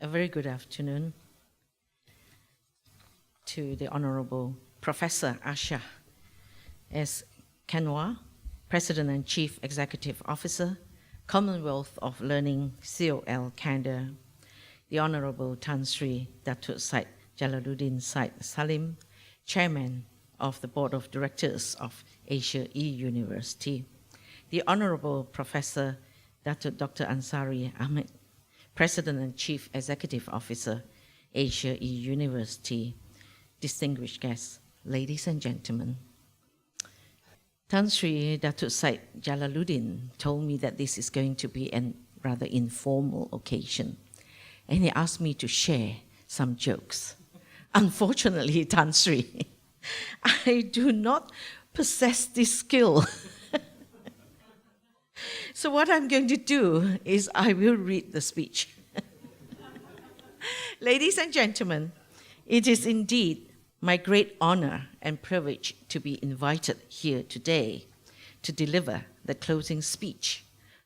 A very good afternoon to the Honorable Professor Asha S. Kanwa, President and Chief Executive Officer, Commonwealth of Learning, COL, Canada, the Honorable Tan Sri Datuk Syed Jalaluddin Syed Salim, Chairman of the Board of Directors of Asia E-University, the Honorable Professor Datuk Dr. Ansari Ahmed, President and Chief Executive Officer, Asia E-University, distinguished guests, ladies and gentlemen. Tan Sri Datuk Syed Jalaluddin told me that this is going to be a rather informal occasion, and he asked me to share some jokes. Unfortunately, Tan Sri, I do not possess this skill. So what I'm going to do is I will read the speech. Ladies and gentlemen, it is indeed my great honor and privilege to be invited here today to deliver the closing speech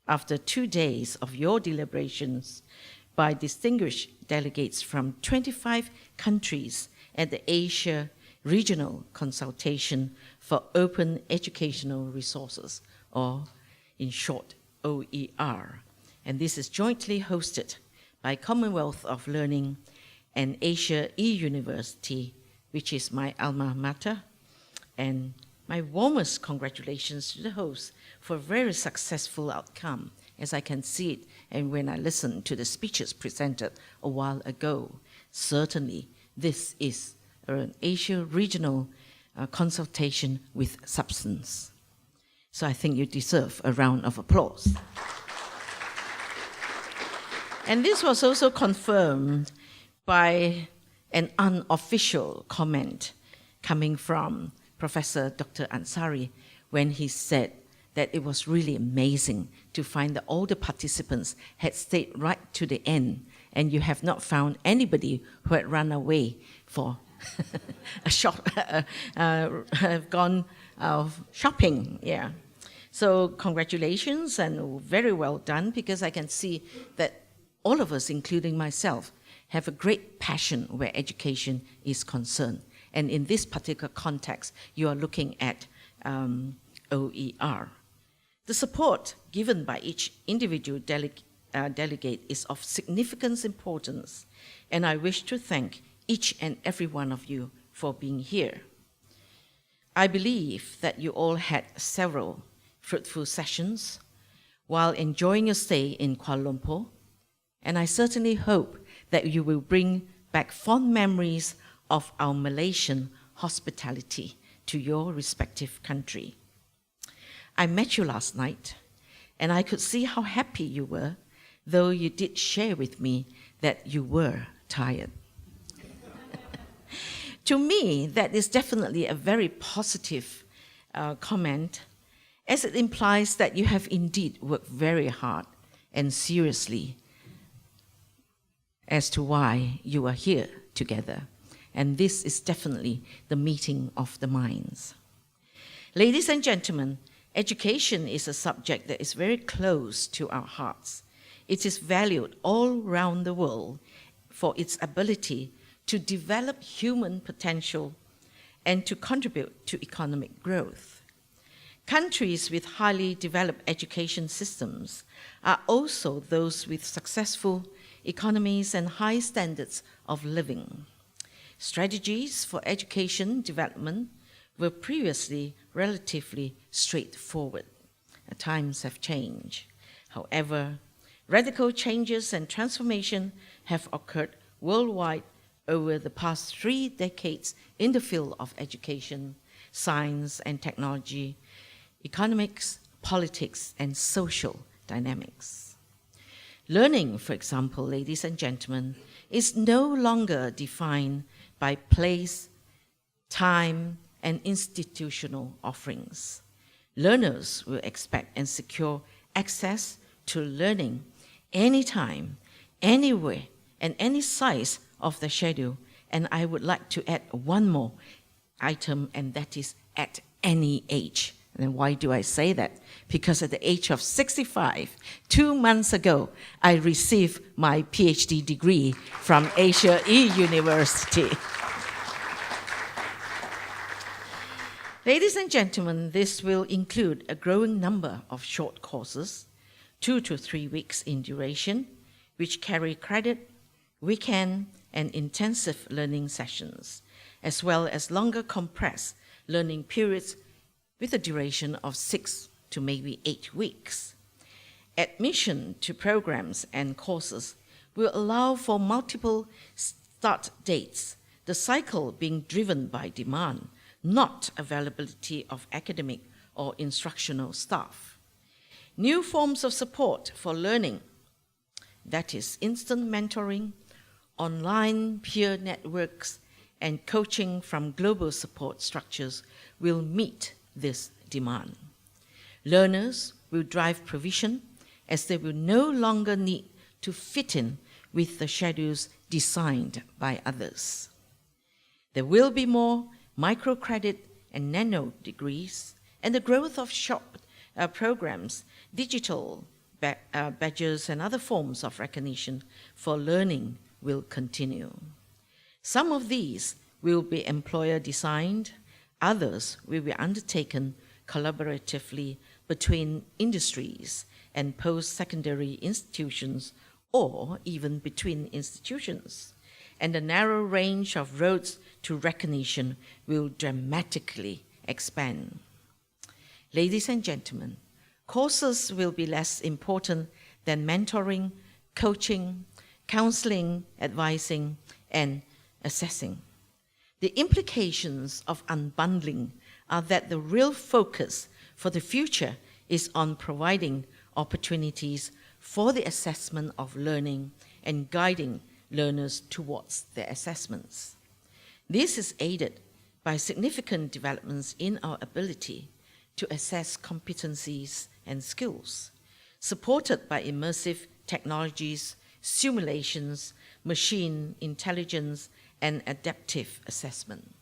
after 2 days of your deliberations by distinguished delegates from 25 countries at the Asia Regional Consultation for Open Educational Resources, or in short, OER. And this is jointly hosted by Commonwealth of Learning and Asia E-University, which is my alma mater, and my warmest congratulations to the host for a very successful outcome, as I can see it, and when I listened to the speeches presented a while ago. Certainly, this is an Asia regional consultation with substance. So I think you deserve a round of applause. And this was also confirmed by an unofficial comment coming from Professor Dr. Ansari when he said that it was really amazing to find that all the participants had stayed right to the end, and you have not found anybody who had run away for have gone shopping, yeah. So congratulations and very well done, because I can see that all of us, including myself, have a great passion where education is concerned. And in this particular context, you are looking at OER. The support given by each individual delegate is of significant importance, and I wish to thank each and every one of you for being here. I believe that you all had several fruitful sessions while enjoying your stay in Kuala Lumpur, and I certainly hope that you will bring back fond memories of our Malaysian hospitality to your respective country. I met you last night, and I could see how happy you were, though you did share with me that you were tired. To me, that is definitely a very positive comment, as it implies that you have indeed worked very hard and seriously as to why you are here together. And this is definitely the meeting of the minds. Ladies and gentlemen, education is a subject that is very close to our hearts. It is valued all around the world for its ability to develop human potential and to contribute to economic growth. Countries with highly developed education systems are also those with successful economies and high standards of living. Strategies for education development were previously relatively straightforward. Times have changed. However, radical changes and transformation have occurred worldwide over the past 3 decades in the field of education, science and technology, economics, politics, and social dynamics. Learning, for example, ladies and gentlemen, is no longer defined by place, time, and institutional offerings. Learners will expect and secure access to learning anytime, anywhere, and any size of the schedule. And I would like to add one more item, and that is at any age. And why do I say that? Because at the age of 65, 2 months ago, I received my PhD degree from Asia E University. Ladies and gentlemen, this will include a growing number of short courses, 2 to 3 weeks in duration, which carry credit, weekend, and intensive learning sessions, as well as longer compressed learning periods with a duration of 6 to maybe 8 weeks. Admission to programs and courses will allow for multiple start dates, the cycle being driven by demand, not availability of academic or instructional staff. New forms of support for learning, that is instant mentoring, online peer networks, and coaching from global support structures will meet this demand. Learners will drive provision as they will no longer need to fit in with the schedules designed by others. There will be more microcredit and nano degrees, and the growth of short programs, digital badges, and other forms of recognition for learning will continue. Some of these will be employer-designed, others will be undertaken collaboratively between industries and post-secondary institutions, or even between institutions. And the narrow range of roads to recognition will dramatically expand. Ladies and gentlemen, courses will be less important than mentoring, coaching, counseling, advising, and assessing. The implications of unbundling are that the real focus for the future is on providing opportunities for the assessment of learning and guiding learners towards their assessments. This is aided by significant developments in our ability to assess competencies and skills, supported by immersive technologies, simulations, machine intelligence, and adaptive assessment.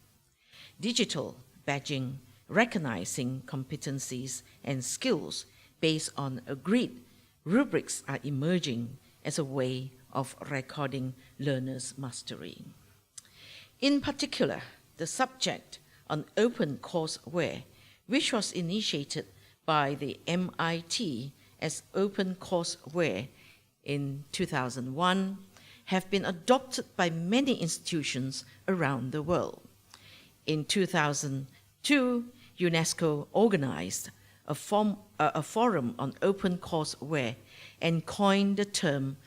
Digital badging, recognizing competencies and skills based on agreed rubrics are emerging as a way of recording learners' mastery. In particular, the subject on open courseware, which was initiated by the MIT as open courseware in 2001, have been adopted by many institutions around the world. In 2002, UNESCO organized a forum on open courseware and coined the term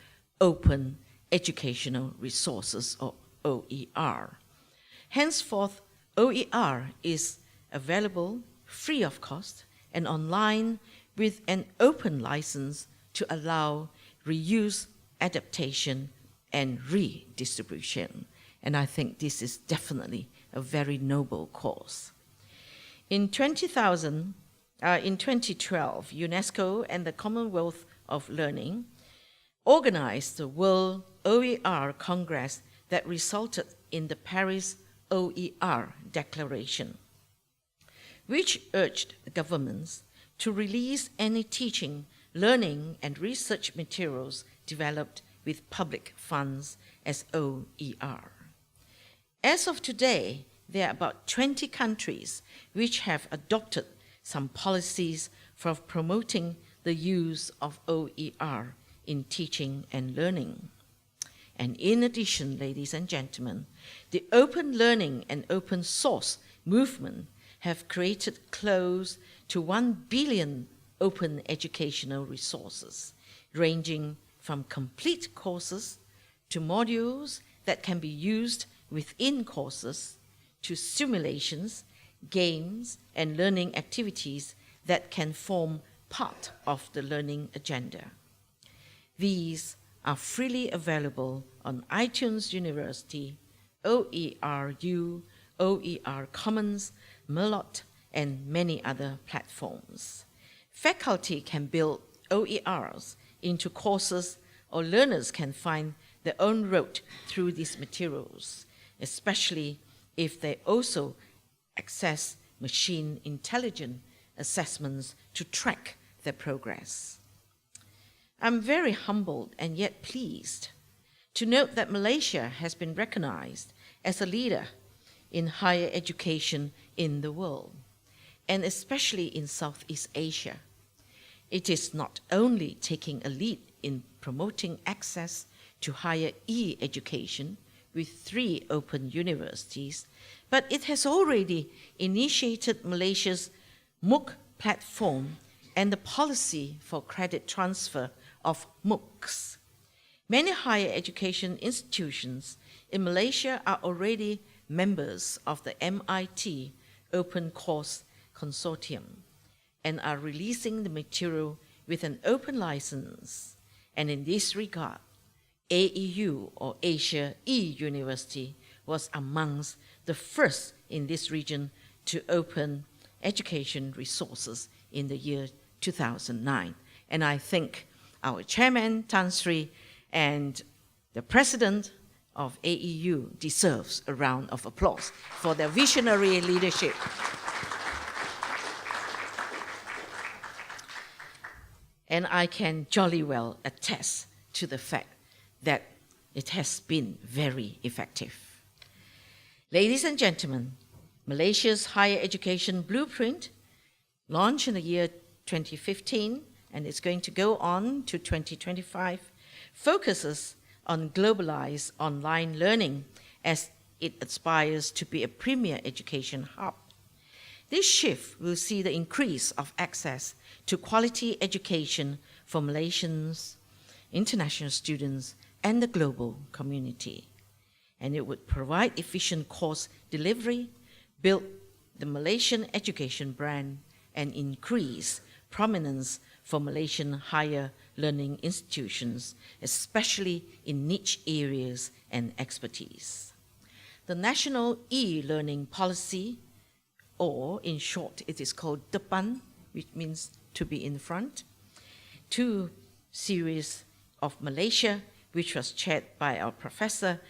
Open Educational Resources, or OER. Henceforth, OER is available free of cost and online with an open license to allow reuse, adaptation, and redistribution. And I think this is definitely a very noble cause. In 2012, UNESCO and the Commonwealth of Learning organized the World OER Congress that resulted in the Paris OER Declaration, which urged governments to release any teaching, learning, and research materials developed with public funds as OER. As of today, there are about 20 countries which have adopted some policies for promoting the use of OER in teaching and learning. And in addition, ladies and gentlemen, the open learning and open source movement have created close to 1 billion open educational resources, ranging from complete courses to modules that can be used within courses to simulations, games, and learning activities that can form part of the learning agenda. These are freely available on iTunes University, OERU, OER Commons, MOHE, and many other platforms. Faculty can build OERs into courses, or learners can find their own route through these materials, especially if they also access machine intelligence assessments to track their progress. I'm very humbled and yet pleased to note that Malaysia has been recognized as a leader in higher education in the world, and especially in Southeast Asia. It is not only taking a lead in promoting access to higher e-education with 3 open universities, but it has already initiated Malaysia's MOOC platform and the policy for credit transfer of MOOCs. Many higher education institutions in Malaysia are already members of the MIT Open Course Consortium and are releasing the material with an open license. And in this regard, AEU, or Asia E-University, was amongst the first in this region to open education resources in the year 2009. And I think our chairman, Tan Sri, and the president of AEU deserves a round of applause for their visionary leadership. And I can jolly well attest to the fact that it has been very effective. Ladies and gentlemen, Malaysia's higher education blueprint, launched in the year 2015, and it's going to go on to 2025, focuses on globalized online learning as it aspires to be a premier education hub. This shift will see the increase of access to quality education for Malaysians, international students, and the global community. And it would provide efficient course delivery, build the Malaysian education brand, and increase prominence for Malaysian higher learning institutions, especially in niche areas and expertise. The National E-Learning Policy, or in short, it is called Depan, which means to be in front, 2 series of Malaysia, which was chaired by our professor,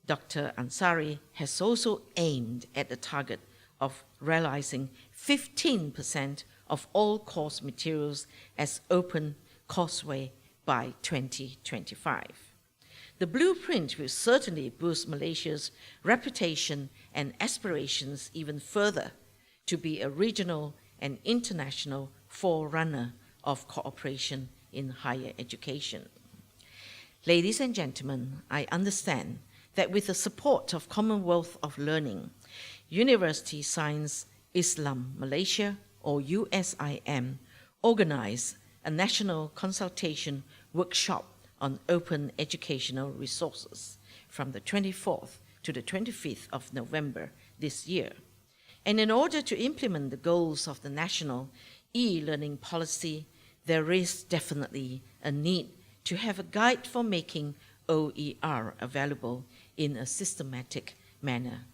Dr. Ansari, has also aimed at the target of realizing 15% of all course materials as open courseware by 2025. The blueprint will certainly boost Malaysia's reputation and aspirations even further to be a regional and international forerunner of cooperation in higher education. Ladies and gentlemen, I understand that with the support of Commonwealth of Learning, University Science Islam Malaysia, or USIM, organized a national consultation workshop on open educational resources from the 24th to the 25th of November this year. And in order to implement the goals of the national e-learning policy, there is definitely a need to have a guide for making OER available in a systematic manner,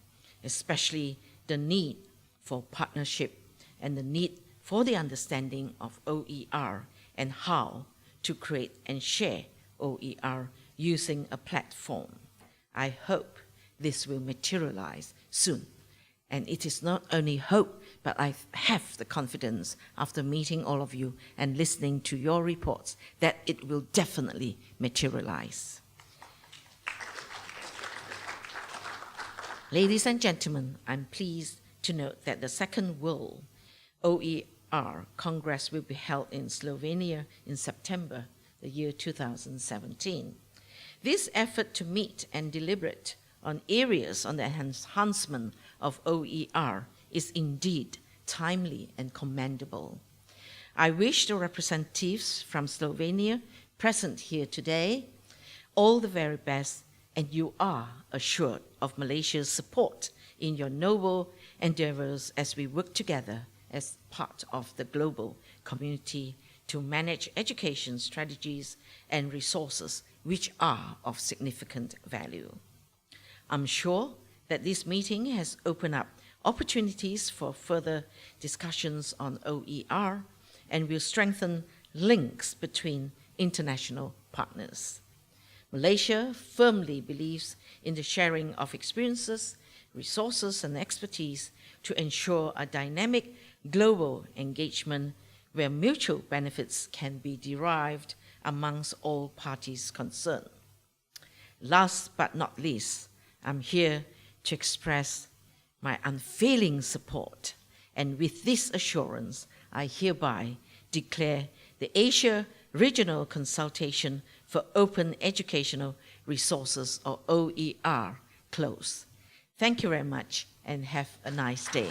especially the need for partnership and the need for the understanding of OER and how to create and share OER using a platform. I hope this will materialize soon. And it is not only hope, but I have the confidence after meeting all of you and listening to your reports that it will definitely materialize. Ladies and gentlemen, I'm pleased to note that the Second World OER Congress will be held in Slovenia in September, the year 2017. This effort to meet and deliberate on areas on the enhancement of OER is indeed timely and commendable. I wish the representatives from Slovenia present here today all the very best, and you are assured of Malaysia's support in your noble endeavors as we work together as part of the global community to manage education strategies and resources which are of significant value. I'm sure that this meeting has opened up opportunities for further discussions on OER and will strengthen links between international partners. Malaysia firmly believes in the sharing of experiences, resources, and expertise to ensure a dynamic global engagement where mutual benefits can be derived amongst all parties concerned. Last but not least, I'm here to express my unfailing support, and with this assurance, I hereby declare the Asia Regional Consultation for Open Educational Resources, or OER, closed. Thank you very much, and have a nice day.